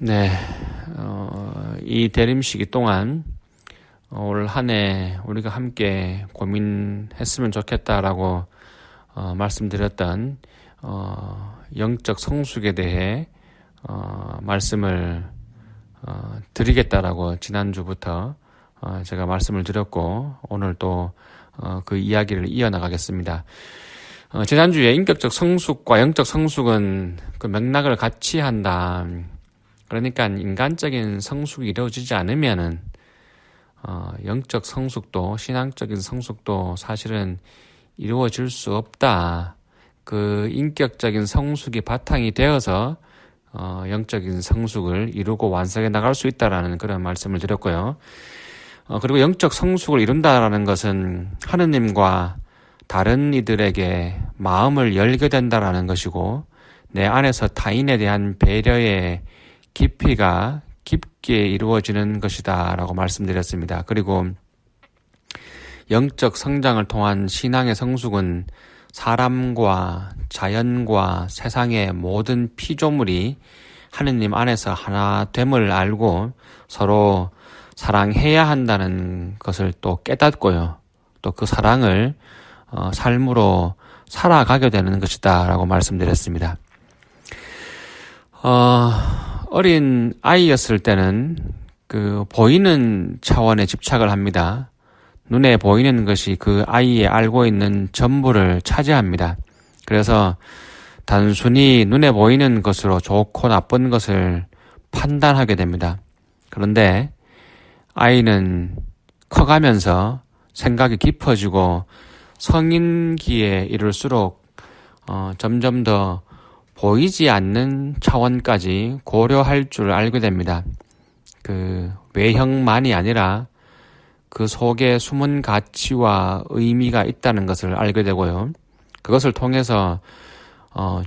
네, 이 대림시기 동안 올 한 해 우리가 함께 고민했으면 좋겠다라고 말씀드렸던 영적 성숙에 대해 말씀을 드리겠다라고 지난주부터 제가 말씀을 드렸고 오늘 또 그 이야기를 이어나가겠습니다. 지난주에 인격적 성숙과 영적 성숙은 그 맥락을 같이 한다. 그러니까 인간적인 성숙이 이루어지지 않으면은 영적 성숙도 신앙적인 성숙도 사실은 이루어질 수 없다. 그 인격적인 성숙이 바탕이 되어서 영적인 성숙을 이루고 완성해 나갈 수 있다라는 그런 말씀을 드렸고요. 그리고 영적 성숙을 이룬다라는 것은 하느님과 다른 이들에게 마음을 열게 된다라는 것이고 내 안에서 타인에 대한 배려의 깊이가 깊게 이루어지는 것이다 라고 말씀드렸습니다. 그리고 영적 성장을 통한 신앙의 성숙은 사람과 자연과 세상의 모든 피조물이 하느님 안에서 하나됨을 알고 서로 사랑해야 한다는 것을 또 깨닫고요. 또 그 사랑을 삶으로 살아가게 되는 것이다 라고 말씀드렸습니다. 어린 아이였을 때는 그 보이는 차원에 집착을 합니다. 눈에 보이는 것이 그 아이의 알고 있는 전부를 차지합니다. 그래서 단순히 눈에 보이는 것으로 좋고 나쁜 것을 판단하게 됩니다. 그런데 아이는 커가면서 생각이 깊어지고 성인기에 이를수록 점점 더 보이지 않는 차원까지 고려할 줄 알게 됩니다. 그 외형만이 아니라 그 속에 숨은 가치와 의미가 있다는 것을 알게 되고요. 그것을 통해서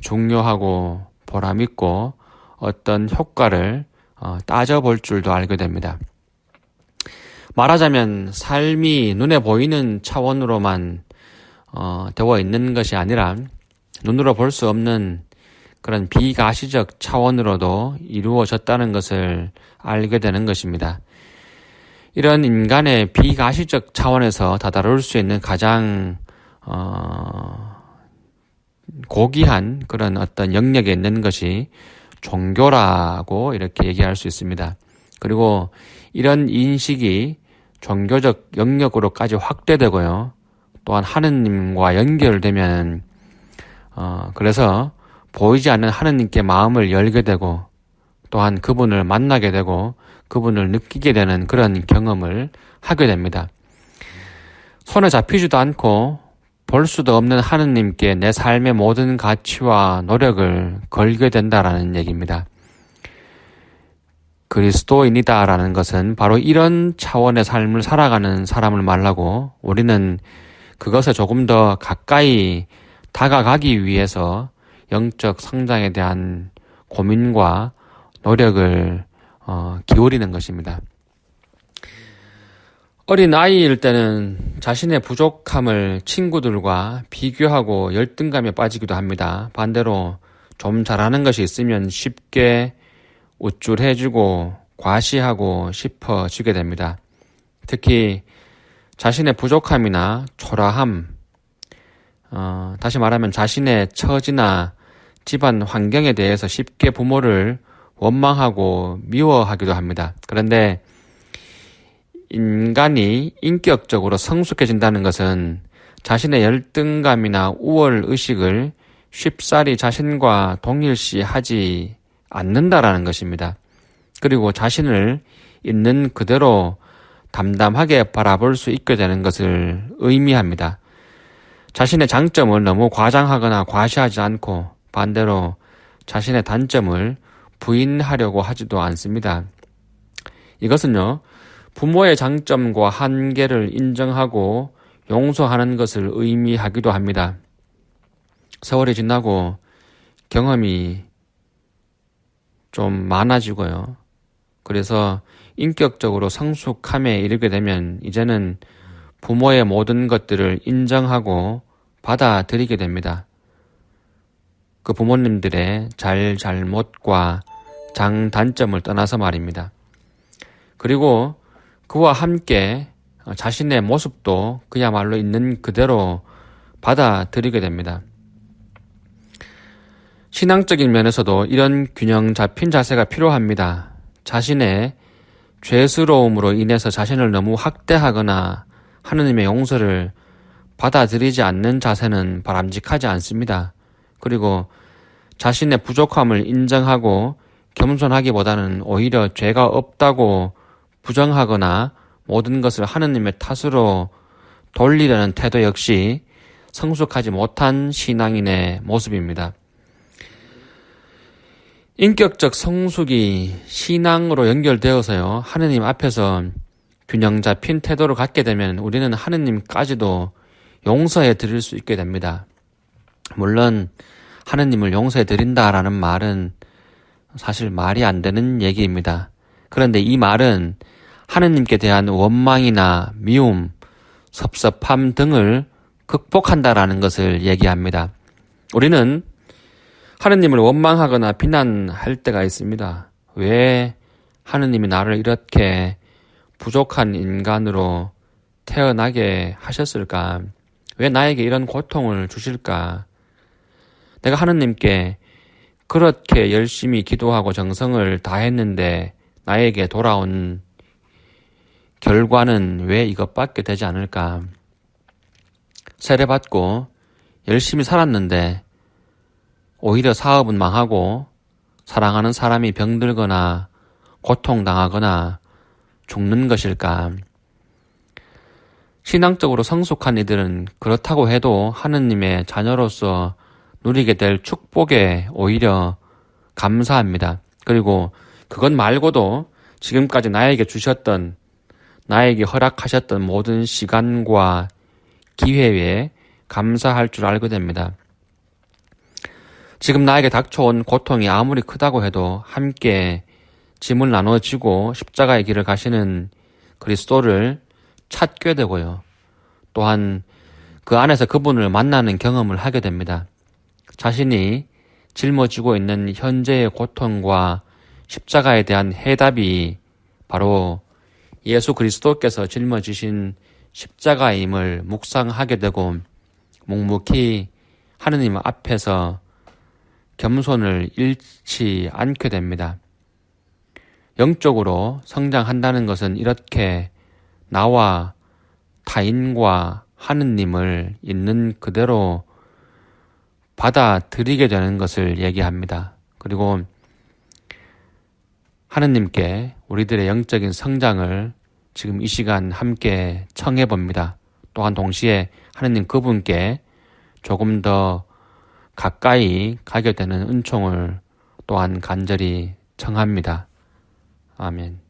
중요하고 보람있고 어떤 효과를 따져볼 줄도 알게 됩니다. 말하자면 삶이 눈에 보이는 차원으로만 되어 있는 것이 아니라 눈으로 볼 수 없는 그런 비가시적 차원으로도 이루어졌다는 것을 알게 되는 것입니다. 이런 인간의 비가시적 차원에서 다다룰 수 있는 가장 고귀한 그런 어떤 영역에 있는 것이 종교라고 이렇게 얘기할 수 있습니다. 그리고 이런 인식이 종교적 영역으로까지 확대되고요. 또한 하느님과 연결되면 그래서 보이지 않는 하느님께 마음을 열게 되고 또한 그분을 만나게 되고 그분을 느끼게 되는 그런 경험을 하게 됩니다. 손에 잡히지도 않고 볼 수도 없는 하느님께 내 삶의 모든 가치와 노력을 걸게 된다라는 얘기입니다. 그리스도인이다라는 것은 바로 이런 차원의 삶을 살아가는 사람을 말하고 우리는 그것에 조금 더 가까이 다가가기 위해서 영적 성장에 대한 고민과 노력을 기울이는 것입니다. 어린 아이일 때는 자신의 부족함을 친구들과 비교하고 열등감에 빠지기도 합니다. 반대로 좀 잘하는 것이 있으면 쉽게 우쭐해지고 과시하고 싶어지게 됩니다. 특히 자신의 부족함이나 초라함, 다시 말하면 자신의 처지나 집안 환경에 대해서 쉽게 부모를 원망하고 미워하기도 합니다. 그런데 인간이 인격적으로 성숙해진다는 것은 자신의 열등감이나 우월의식을 쉽사리 자신과 동일시하지 않는다라는 것입니다. 그리고 자신을 있는 그대로 담담하게 바라볼 수 있게 되는 것을 의미합니다. 자신의 장점을 너무 과장하거나 과시하지 않고 반대로 자신의 단점을 부인하려고 하지도 않습니다. 이것은요, 부모의 장점과 한계를 인정하고 용서하는 것을 의미하기도 합니다. 세월이 지나고 경험이 좀 많아지고요. 그래서 인격적으로 성숙함에 이르게 되면 이제는 부모의 모든 것들을 인정하고 받아들이게 됩니다. 그 부모님들의 잘못과 장단점을 떠나서 말입니다. 그리고 그와 함께 자신의 모습도 그야말로 있는 그대로 받아들이게 됩니다. 신앙적인 면에서도 이런 균형 잡힌 자세가 필요합니다. 자신의 죄스러움으로 인해서 자신을 너무 학대하거나 하느님의 용서를 받아들이지 않는 자세는 바람직하지 않습니다. 그리고 자신의 부족함을 인정하고 겸손하기보다는 오히려 죄가 없다고 부정하거나 모든 것을 하느님의 탓으로 돌리려는 태도 역시 성숙하지 못한 신앙인의 모습입니다. 인격적 성숙이 신앙으로 연결되어서요, 하느님 앞에서 균형 잡힌 태도를 갖게 되면 우리는 하느님까지도 용서해 드릴 수 있게 됩니다. 물론 하느님을 용서해 드린다라는 말은 사실 말이 안 되는 얘기입니다. 그런데 이 말은 하느님께 대한 원망이나 미움, 섭섭함 등을 극복한다라는 것을 얘기합니다. 우리는 하느님을 원망하거나 비난할 때가 있습니다. 왜 하느님이 나를 이렇게 부족한 인간으로 태어나게 하셨을까? 왜 나에게 이런 고통을 주실까? 내가 하느님께 그렇게 열심히 기도하고 정성을 다했는데 나에게 돌아온 결과는 왜 이것밖에 되지 않을까? 세례받고 열심히 살았는데 오히려 사업은 망하고 사랑하는 사람이 병들거나 고통당하거나 죽는 것일까? 신앙적으로 성숙한 이들은 그렇다고 해도 하느님의 자녀로서 누리게 될 축복에 오히려 감사합니다. 그리고 그것 말고도 지금까지 나에게 주셨던, 나에게 허락하셨던 모든 시간과 기회에 감사할 줄 알게 됩니다. 지금 나에게 닥쳐온 고통이 아무리 크다고 해도 함께 짐을 나눠지고 십자가의 길을 가시는 그리스도를 찾게 되고요. 또한 그 안에서 그분을 만나는 경험을 하게 됩니다. 자신이 짊어지고 있는 현재의 고통과 십자가에 대한 해답이 바로 예수 그리스도께서 짊어지신 십자가임을 묵상하게 되고 묵묵히 하느님 앞에서 겸손을 잃지 않게 됩니다. 영적으로 성장한다는 것은 이렇게 나와 타인과 하느님을 있는 그대로 받아들이게 되는 것을 얘기합니다. 그리고 하느님께 우리들의 영적인 성장을 지금 이 시간 함께 청해 봅니다. 또한 동시에 하느님 그분께 조금 더 가까이 가게 되는 은총을 또한 간절히 청합니다. 아멘.